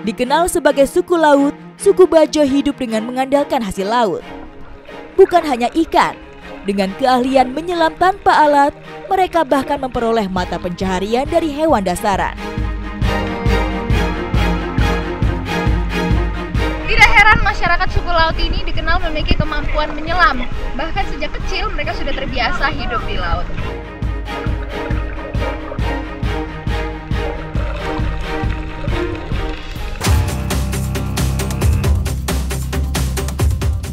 Dikenal sebagai suku laut, suku Bajo hidup dengan mengandalkan hasil laut. Bukan hanya ikan, dengan keahlian menyelam tanpa alat, mereka bahkan memperoleh mata pencaharian dari hewan dasaran. Tidak heran masyarakat suku laut ini dikenal memiliki kemampuan menyelam. Bahkan sejak kecil mereka sudah terbiasa hidup di laut.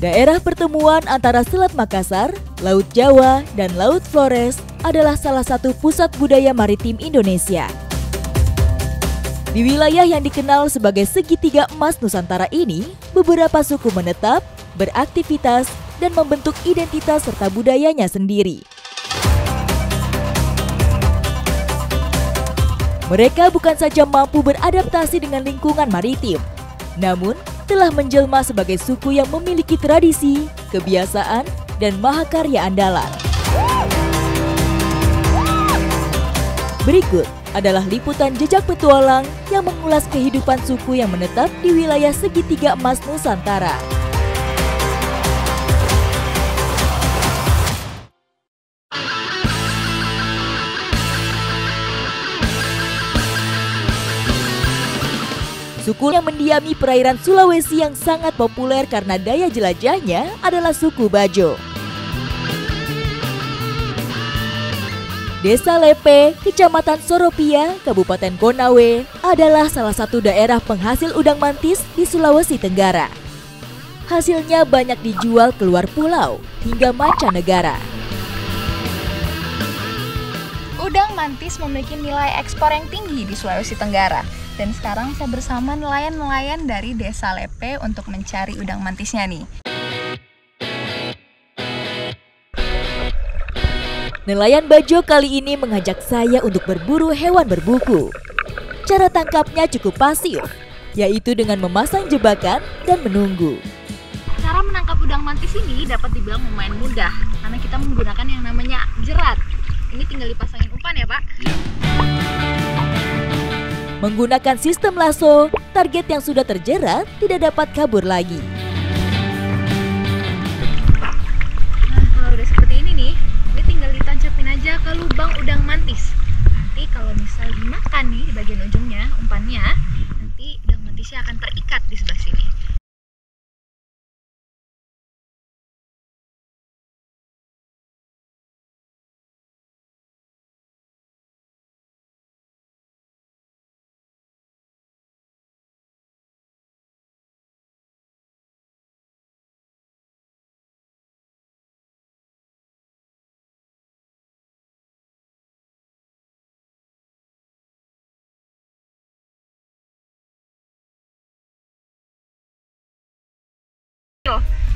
Daerah pertemuan antara Selat Makassar, Laut Jawa, dan Laut Flores adalah salah satu pusat budaya maritim Indonesia. Di wilayah yang dikenal sebagai segitiga emas Nusantara ini, beberapa suku menetap, beraktivitas, dan membentuk identitas serta budayanya sendiri. Mereka bukan saja mampu beradaptasi dengan lingkungan maritim, namun telah menjelma sebagai suku yang memiliki tradisi, kebiasaan, dan mahakarya andalan. Berikut adalah liputan jejak petualang yang mengulas kehidupan suku yang menetap di wilayah segitiga emas Nusantara. Suku yang mendiami perairan Sulawesi yang sangat populer karena daya jelajahnya adalah suku Bajo. Desa Lepe, Kecamatan Soropia, Kabupaten Konawe adalah salah satu daerah penghasil udang mantis di Sulawesi Tenggara. Hasilnya banyak dijual keluar pulau hingga mancanegara. Udang mantis memiliki nilai ekspor yang tinggi di Sulawesi Tenggara. Dan sekarang saya bersama nelayan-nelayan dari Desa Lepe untuk mencari udang mantisnya nih. Nelayan Bajo kali ini mengajak saya untuk berburu hewan berbuku. Cara tangkapnya cukup pasif, yaitu dengan memasang jebakan dan menunggu. Cara menangkap udang mantis ini dapat dibilang lumayan mudah, karena kita menggunakan yang namanya jerat. Ini tinggal dipasangin umpan ya, Pak? Menggunakan sistem lasso, target yang sudah terjerat tidak dapat kabur lagi. Nah, kalau udah seperti ini tinggal ditancapin aja ke lubang udang mantis. Nanti kalau misal dimakan nih di bagian ujungnya, umpannya, nanti udang mantisnya akan terikat di sebelah sini.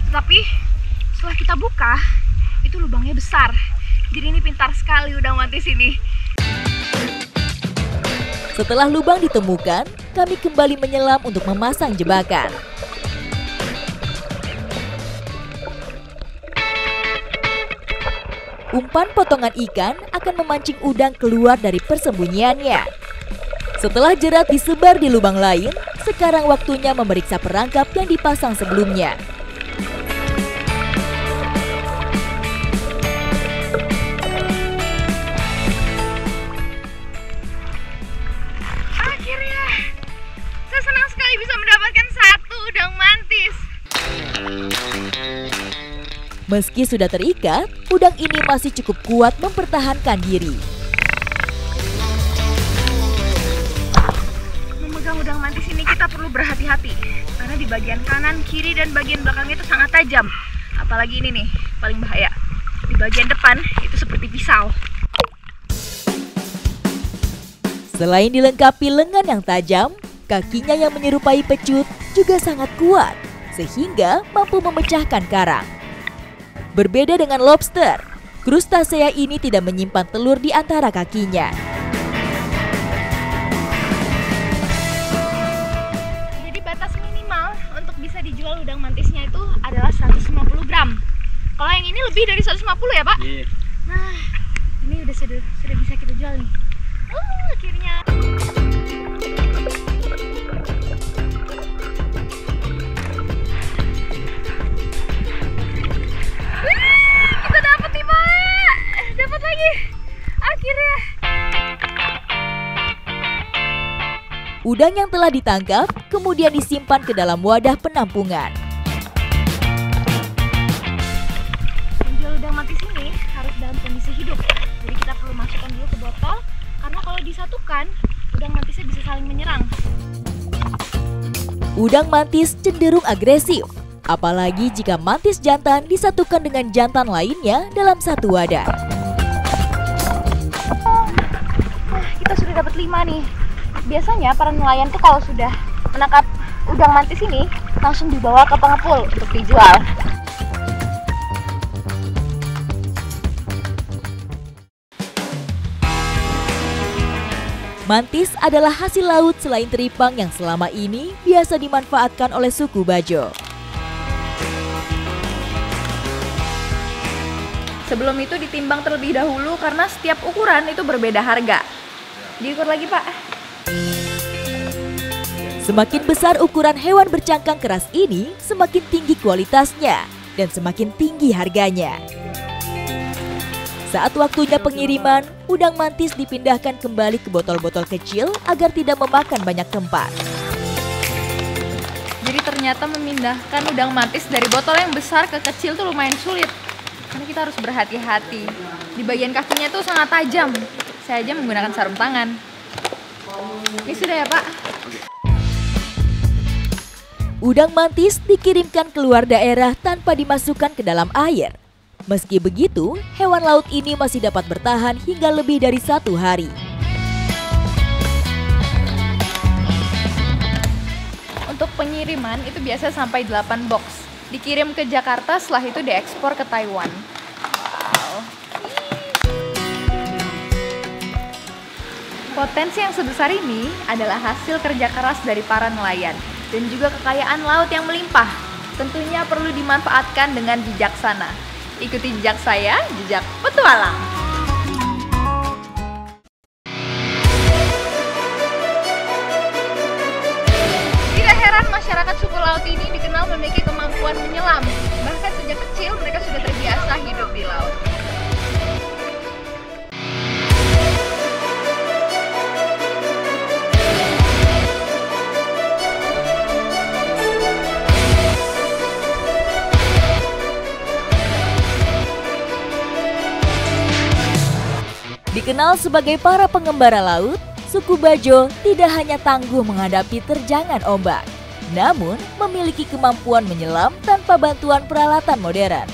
Tapi setelah kita buka, itu lubangnya besar. Jadi ini pintar sekali udang mantis ini. Setelah lubang ditemukan, kami kembali menyelam untuk memasang jebakan. Umpan potongan ikan akan memancing udang keluar dari persembunyiannya. Setelah jerat disebar di lubang lain, sekarang waktunya memeriksa perangkap yang dipasang sebelumnya. Akhirnya, saya senang sekali bisa mendapatkan satu udang mantis. Meski sudah terikat, udang ini masih cukup kuat mempertahankan diri. Memegang udang mantis ini kita perlu berhati-hati, karena di bagian kanan, kiri, dan bagian belakangnya itu sangat tajam. Apalagi ini nih, paling bahaya. Di bagian depan itu seperti pisau. Selain dilengkapi lengan yang tajam, kakinya yang menyerupai pecut juga sangat kuat, sehingga mampu memecahkan karang. Berbeda dengan lobster, krustasea ini tidak menyimpan telur di antara kakinya. Jadi batas minimal untuk bisa dijual udang mantisnya itu adalah 150 gram. Kalau yang ini lebih dari 150 ya, Pak? Iya. Nah, ini sudah bisa kita jual nih. Akhirnya. Udang yang telah ditangkap kemudian disimpan ke dalam wadah penampungan. Menjual udang mantis ini harus dalam kondisi hidup. Jadi kita perlu masukkan dulu ke botol, karena kalau disatukan, udang mantisnya bisa saling menyerang. Udang mantis cenderung agresif, apalagi jika mantis jantan disatukan dengan jantan lainnya dalam satu wadah. Kita sudah dapat 5 nih. Biasanya para nelayan tuh kalau sudah menangkap udang mantis ini langsung dibawa ke pengepul untuk dijual. Mantis adalah hasil laut selain teripang yang selama ini biasa dimanfaatkan oleh suku Bajo. Sebelum itu ditimbang terlebih dahulu karena setiap ukuran itu berbeda harga. Diukur lagi, Pak. Semakin besar ukuran hewan bercangkang keras ini, semakin tinggi kualitasnya dan semakin tinggi harganya. Saat waktunya pengiriman, udang mantis dipindahkan kembali ke botol-botol kecil agar tidak memakan banyak tempat. Jadi ternyata memindahkan udang mantis dari botol yang besar ke kecil tuh lumayan sulit. Karena kita harus berhati-hati. Di bagian kakinya tuh sangat tajam. Saya aja menggunakan sarung tangan. Ini sudah ya, Pak? Udang mantis dikirimkan keluar daerah tanpa dimasukkan ke dalam air. Meski begitu, hewan laut ini masih dapat bertahan hingga lebih dari 1 hari. Untuk pengiriman itu biasa sampai 8 box. Dikirim ke Jakarta, setelah itu diekspor ke Taiwan. Wow. Potensi yang sebesar ini adalah hasil kerja keras dari para nelayan dan juga kekayaan laut yang melimpah. Tentunya perlu dimanfaatkan dengan bijaksana. Ikuti jejak saya, jejak petualang. Tidak heran masyarakat suku laut ini dikenal memiliki kemampuan menyelam. Bahkan sejak kecil mereka sudah terbiasa hidup di laut. Dikenal sebagai para pengembara laut, suku Bajo tidak hanya tangguh menghadapi terjangan ombak, namun memiliki kemampuan menyelam tanpa bantuan peralatan modern.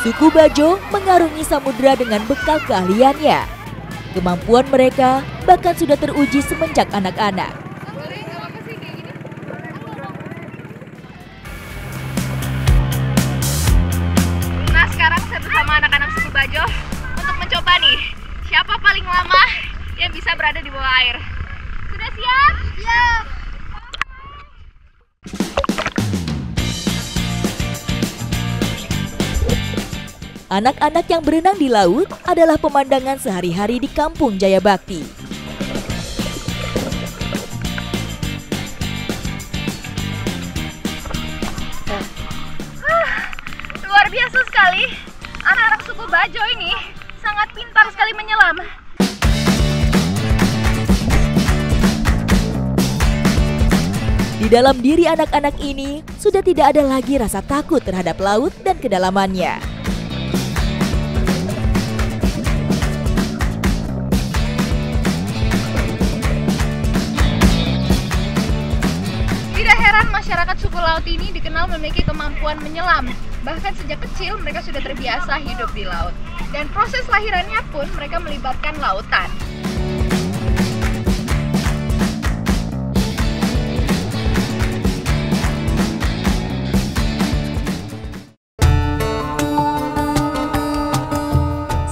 Suku Bajo mengarungi samudera dengan bekal keahliannya. Kemampuan mereka bahkan sudah teruji semenjak anak-anak. Sekarang saya bersama anak-anak suku Bajo untuk mencoba nih siapa paling lama yang bisa berada di bawah air. Sudah siap? Siap! Anak-anak yang berenang di laut adalah pemandangan sehari-hari di Kampung Jayabakti. Luar biasa sekali, anak-anak suku Bajo ini sangat pintar sekali menyelam. Di dalam diri anak-anak ini sudah tidak ada lagi rasa takut terhadap laut dan kedalamannya. Tidak heran masyarakat suku laut ini dikenal memiliki kemampuan menyelam. Bahkan sejak kecil mereka sudah terbiasa hidup di laut. Dan proses lahirannya pun mereka melibatkan lautan.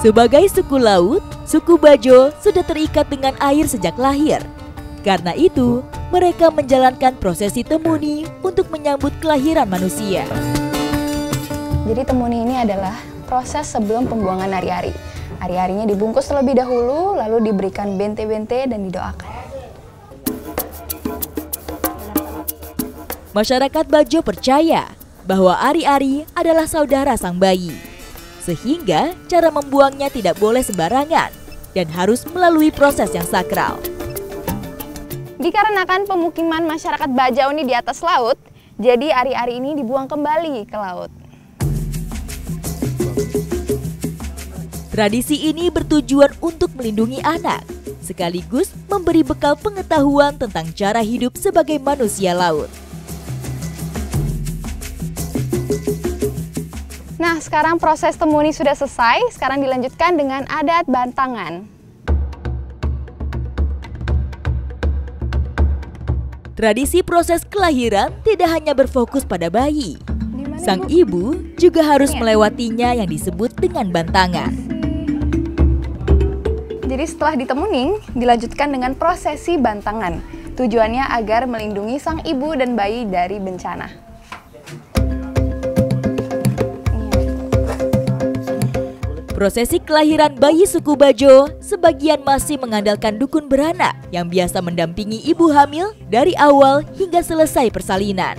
Sebagai suku laut, suku Bajo sudah terikat dengan air sejak lahir. Karena itu, mereka menjalankan prosesi temuni untuk menyambut kelahiran manusia. Jadi temuni ini adalah proses sebelum pembuangan ari-ari. Ari-arinya dibungkus terlebih dahulu, lalu diberikan bente-bente dan didoakan. Masyarakat Bajo percaya bahwa ari-ari adalah saudara sang bayi. Sehingga cara membuangnya tidak boleh sembarangan dan harus melalui proses yang sakral. Dikarenakan pemukiman masyarakat Bajau ini di atas laut, jadi ari-ari ini dibuang kembali ke laut. Tradisi ini bertujuan untuk melindungi anak, sekaligus memberi bekal pengetahuan tentang cara hidup sebagai manusia laut. Nah, sekarang proses temuni sudah selesai, sekarang dilanjutkan dengan adat bantangan. Tradisi proses kelahiran tidak hanya berfokus pada bayi. Sang ibu juga harus melewatinya yang disebut dengan bantangan. Jadi setelah ditemuning, dilanjutkan dengan prosesi bantangan. Tujuannya agar melindungi sang ibu dan bayi dari bencana. Prosesi kelahiran bayi suku Bajo sebagian masih mengandalkan dukun beranak yang biasa mendampingi ibu hamil dari awal hingga selesai persalinan.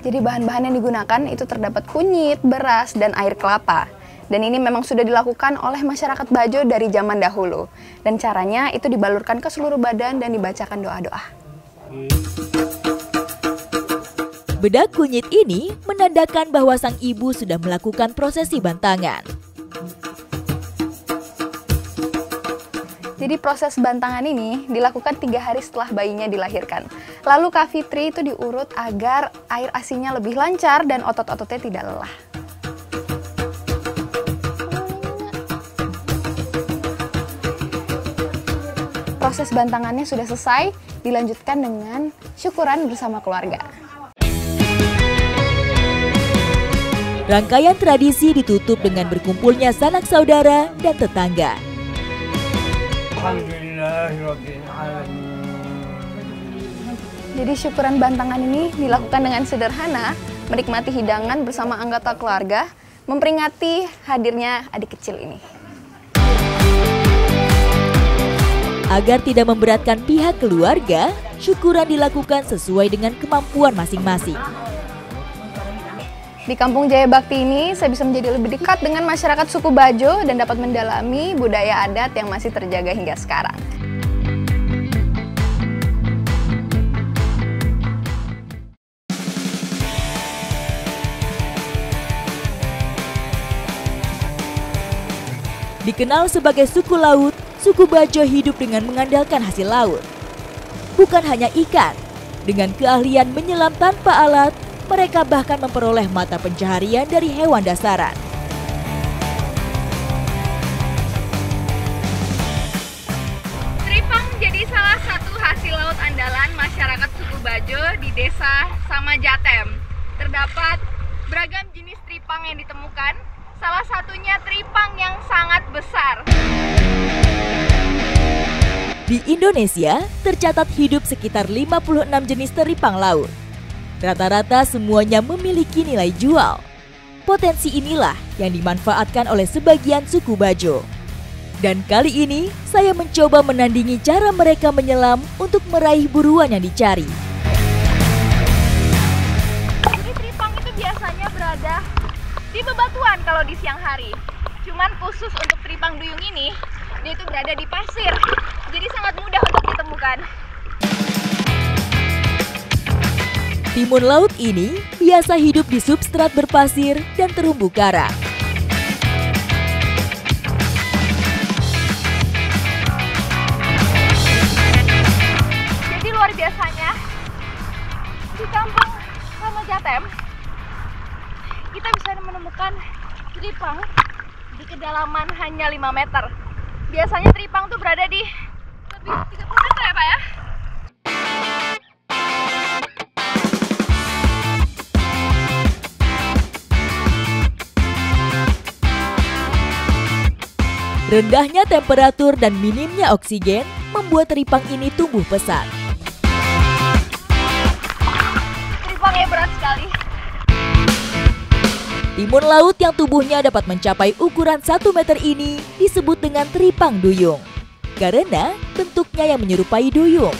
Jadi bahan-bahan yang digunakan itu terdapat kunyit, beras, dan air kelapa. Dan ini memang sudah dilakukan oleh masyarakat Bajo dari zaman dahulu. Dan caranya itu dibalurkan ke seluruh badan dan dibacakan doa-doa. Bedak kunyit ini menandakan bahwa sang ibu sudah melakukan prosesi bantangan. Jadi proses bantangan ini dilakukan 3 hari setelah bayinya dilahirkan. Lalu Kak Fitri itu diurut agar air asinya lebih lancar dan otot-ototnya tidak lelah. Proses bantangannya sudah selesai, dilanjutkan dengan syukuran bersama keluarga. Rangkaian tradisi ditutup dengan berkumpulnya sanak saudara dan tetangga. Jadi syukuran bantangan ini dilakukan dengan sederhana, menikmati hidangan bersama anggota keluarga, memperingati hadirnya adik kecil ini. Agar tidak memberatkan pihak keluarga, syukuran dilakukan sesuai dengan kemampuan masing-masing. Di Kampung Jaya Bakti ini, saya bisa menjadi lebih dekat dengan masyarakat suku Bajo dan dapat mendalami budaya adat yang masih terjaga hingga sekarang. Dikenal sebagai suku laut, suku Bajo hidup dengan mengandalkan hasil laut. Bukan hanya ikan, dengan keahlian menyelam tanpa alat, mereka bahkan memperoleh mata pencaharian dari hewan dasaran. Tripang menjadi salah satu hasil laut andalan masyarakat suku Bajo di desa Samajatem. Terdapat beragam jenis tripang yang ditemukan, salah satunya tripang yang sangat besar. Di Indonesia, tercatat hidup sekitar 56 jenis teripang laut. Rata-rata semuanya memiliki nilai jual. Potensi inilah yang dimanfaatkan oleh sebagian suku Bajo. Dan kali ini, saya mencoba menandingi cara mereka menyelam untuk meraih buruan yang dicari. Jadi tripang itu biasanya berada di bebatuan kalau di siang hari. Cuman khusus untuk tripang duyung ini, dia itu berada di pasir. Jadi sangat mudah untuk ditemukan. Timun laut ini biasa hidup di substrat berpasir dan terumbu karang. Jadi luar biasanya, di Kampung Samajatem, kita bisa menemukan tripang di kedalaman hanya 5 meter. Biasanya tripang tuh berada di lebih 30 meter ya Pak ya? Rendahnya temperatur dan minimnya oksigen membuat teripang ini tumbuh pesat. Teripangnya berat sekali. Timun laut yang tubuhnya dapat mencapai ukuran 1 meter ini disebut dengan teripang duyung, karena bentuknya yang menyerupai duyung.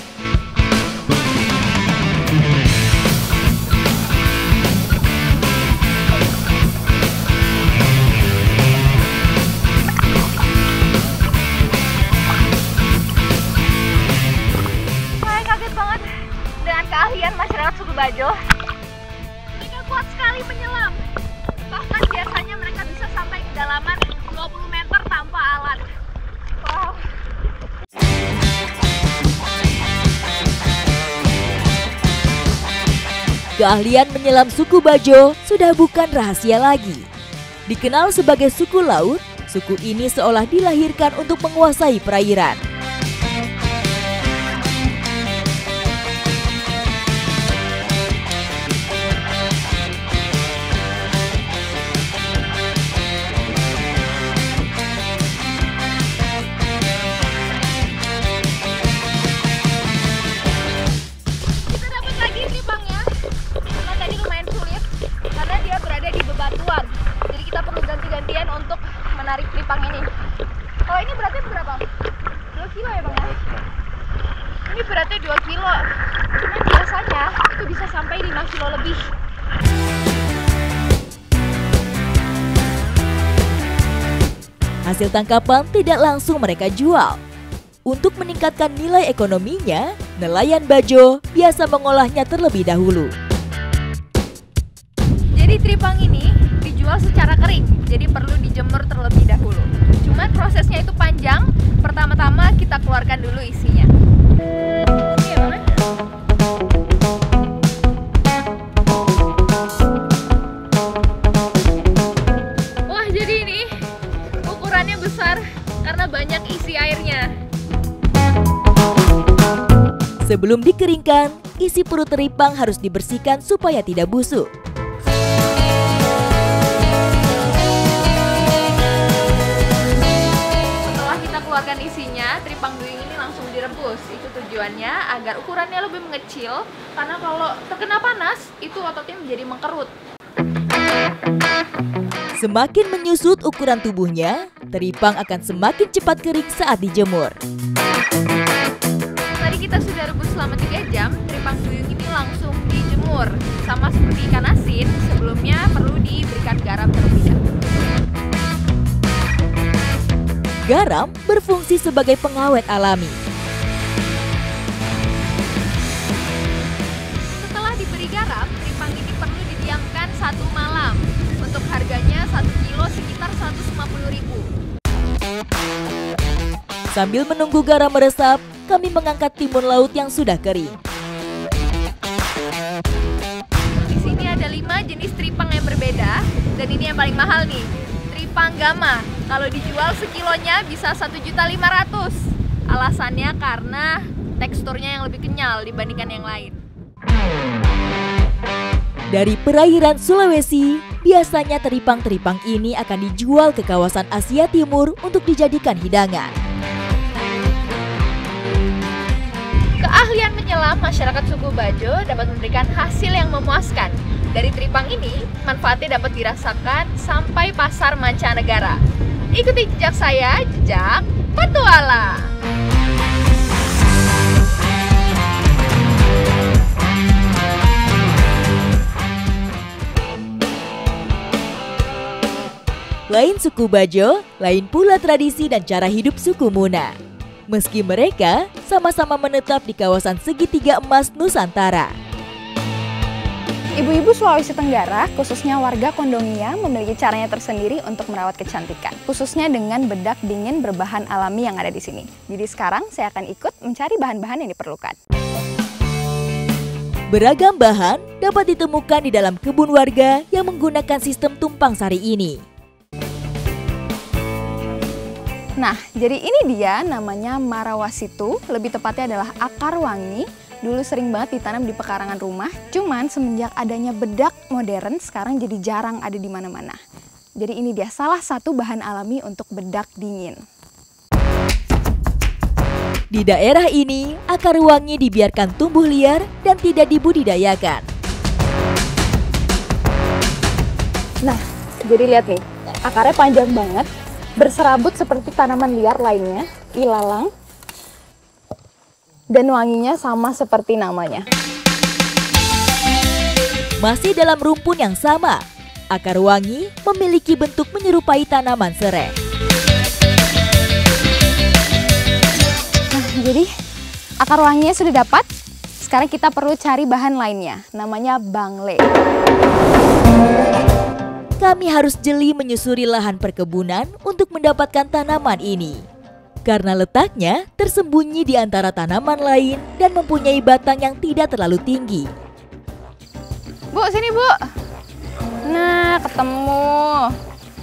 keahlian masyarakat suku Bajo. Mereka kuat sekali menyelam. Bahkan biasanya mereka bisa sampai kedalaman 20 meter tanpa alat. Wow. Keahlian menyelam suku Bajo sudah bukan rahasia lagi. Dikenal sebagai suku laut, suku ini seolah dilahirkan untuk menguasai perairan. Kita dapat lagi tripangnya. Cuma tadi lumayan sulit karena dia berada di bebatuan. Jadi kita perlu ganti-gantian untuk menarik tripang ini. Kalau ini beratnya berapa? 2 kilo ya Bang ya? Ini beratnya 2 kilo. Cuman biasanya itu bisa sampai 5 kilo lebih. Hasil tangkapan tidak langsung mereka jual. Untuk meningkatkan nilai ekonominya, nelayan Bajo biasa mengolahnya terlebih dahulu. Jadi tripang ini dijual secara kering, jadi perlu dijemur terlebih dahulu. Cuman prosesnya itu panjang. Pertama-tama kita keluarkan dulu isinya. Ini ya Bang ya? Wah, jadi ini ukurannya besar karena banyak isi airnya. Sebelum dikeringkan, isi perut teripang harus dibersihkan supaya tidak busuk. Setelah kita keluarkan isinya, tripang duyung ini langsung direbus. Itu tujuannya agar ukurannya lebih mengecil, karena kalau terkena panas, itu ototnya menjadi mengkerut. Semakin menyusut ukuran tubuhnya, teripang akan semakin cepat kering saat dijemur. Tadi kita sudah rebus selama 3 jam, tripang duyung ini langsung dijemur. Sama seperti ikan asin, sebelumnya perlu diberikan garam terlebih dahulu. Garam berfungsi sebagai pengawet alami. Setelah diberi garam, tripang ini perlu didiamkan 1 malam. Untuk harganya 1 kilo sekitar 150.000. Sambil menunggu garam meresap, kami mengangkat timun laut yang sudah kering. Di sini ada 5 jenis tripang yang berbeda, dan ini yang paling mahal nih, tripang gama. Kalau dijual sekilonya bisa 1.500.000. Alasannya karena teksturnya yang lebih kenyal dibandingkan yang lain. Dari perairan Sulawesi, biasanya teripang-teripang ini akan dijual ke kawasan Asia Timur untuk dijadikan hidangan. Keahlian menyelam masyarakat suku Bajo dapat memberikan hasil yang memuaskan. Dari tripang ini, manfaatnya dapat dirasakan sampai pasar mancanegara. Ikuti jejak saya, jejak petualang. Lain suku Bajo, lain pula tradisi dan cara hidup suku Muna. Meski mereka sama-sama menetap di kawasan segitiga emas Nusantara. Ibu-ibu Sulawesi Tenggara, khususnya warga Kondongia, memiliki caranya tersendiri untuk merawat kecantikan, khususnya dengan bedak dingin berbahan alami yang ada di sini. Jadi sekarang saya akan ikut mencari bahan-bahan yang diperlukan. Beragam bahan dapat ditemukan di dalam kebun warga yang menggunakan sistem tumpang sari ini. Nah, jadi ini dia namanya Marawasitu, lebih tepatnya adalah akar wangi. Dulu sering banget ditanam di pekarangan rumah, cuman semenjak adanya bedak modern sekarang jadi jarang ada di mana-mana. Jadi ini dia salah satu bahan alami untuk bedak dingin. Di daerah ini, akar wangi dibiarkan tumbuh liar dan tidak dibudidayakan. Nah, jadi lihat nih, akarnya panjang banget, berserabut seperti tanaman liar lainnya, ilalang, dan wanginya sama seperti namanya. Masih dalam rumpun yang sama, akar wangi memiliki bentuk menyerupai tanaman serai. Nah, jadi akar wanginya sudah dapat. sekarang kita perlu cari bahan lainnya, namanya bangle. Kami harus jeli menyusuri lahan perkebunan untuk mendapatkan tanaman ini. Karena letaknya tersembunyi di antara tanaman lain dan mempunyai batang yang tidak terlalu tinggi. Bu, sini Bu. Nah, ketemu.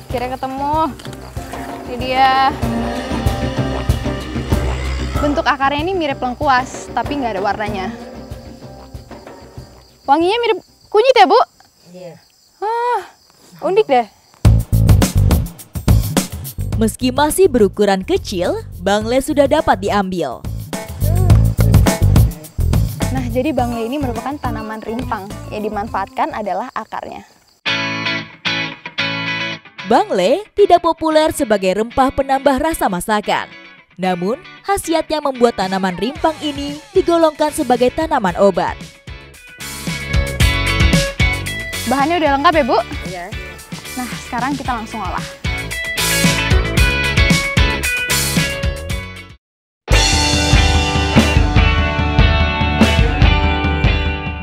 Kira ketemu. Ini dia. Bentuk akarnya ini mirip lengkuas, tapi nggak ada warnanya. Wanginya mirip kunyit ya, Bu? Iya. Unik deh. Meski masih berukuran kecil, bangle sudah dapat diambil. Nah, jadi bangle ini merupakan tanaman rimpang. Yang dimanfaatkan adalah akarnya. Bangle tidak populer sebagai rempah penambah rasa masakan. Namun, khasiatnya membuat tanaman rimpang ini digolongkan sebagai tanaman obat. Bahannya udah lengkap ya, Bu? Iya. Nah, sekarang kita langsung olah.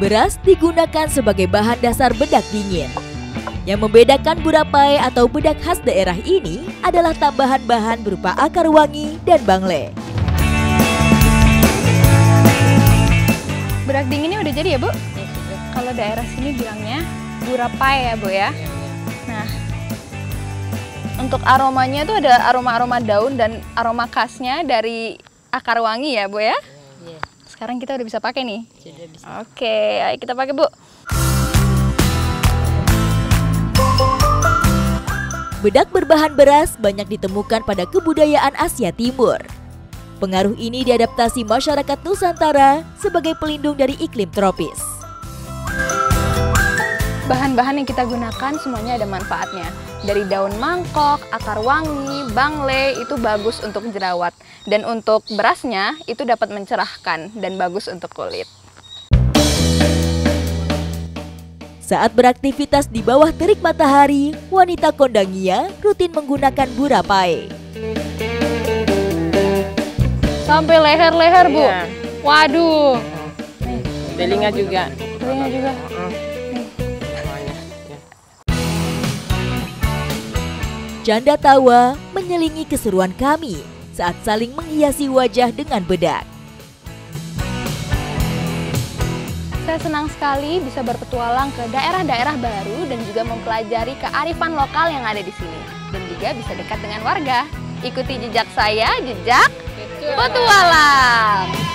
Beras digunakan sebagai bahan dasar bedak dingin. Yang membedakan burapai atau bedak khas daerah ini adalah tambahan bahan berupa akar wangi dan bangle. Bedak dinginnya udah jadi ya, Bu? Ya, sudah. Kalau daerah sini bilangnya burapai ya, Bu ya. Nah, untuk aromanya itu ada aroma-aroma daun dan aroma khasnya dari akar wangi ya, Bu ya. Iya, Sekarang kita udah bisa pakai nih. sudah bisa. Oke, ayo kita pakai, Bu. Bedak berbahan beras banyak ditemukan pada kebudayaan Asia Timur. Pengaruh ini diadaptasi masyarakat Nusantara sebagai pelindung dari iklim tropis. Bahan-bahan yang kita gunakan semuanya ada manfaatnya. Dari daun mangkok, akar wangi, bangle itu bagus untuk jerawat. Dan untuk berasnya itu dapat mencerahkan dan bagus untuk kulit. Saat beraktivitas di bawah terik matahari, wanita Kondangia rutin menggunakan burapai. Sampai leher-leher, Bu. Iya. Waduh. Telinga juga. Telinga juga. Semuanya. Ya. Canda tawa menyelingi keseruan kami saat saling menghiasi wajah dengan bedak. Saya senang sekali bisa berpetualang ke daerah-daerah baru dan juga mempelajari kearifan lokal yang ada di sini. Dan juga bisa dekat dengan warga. Ikuti jejak saya, jejak petualang.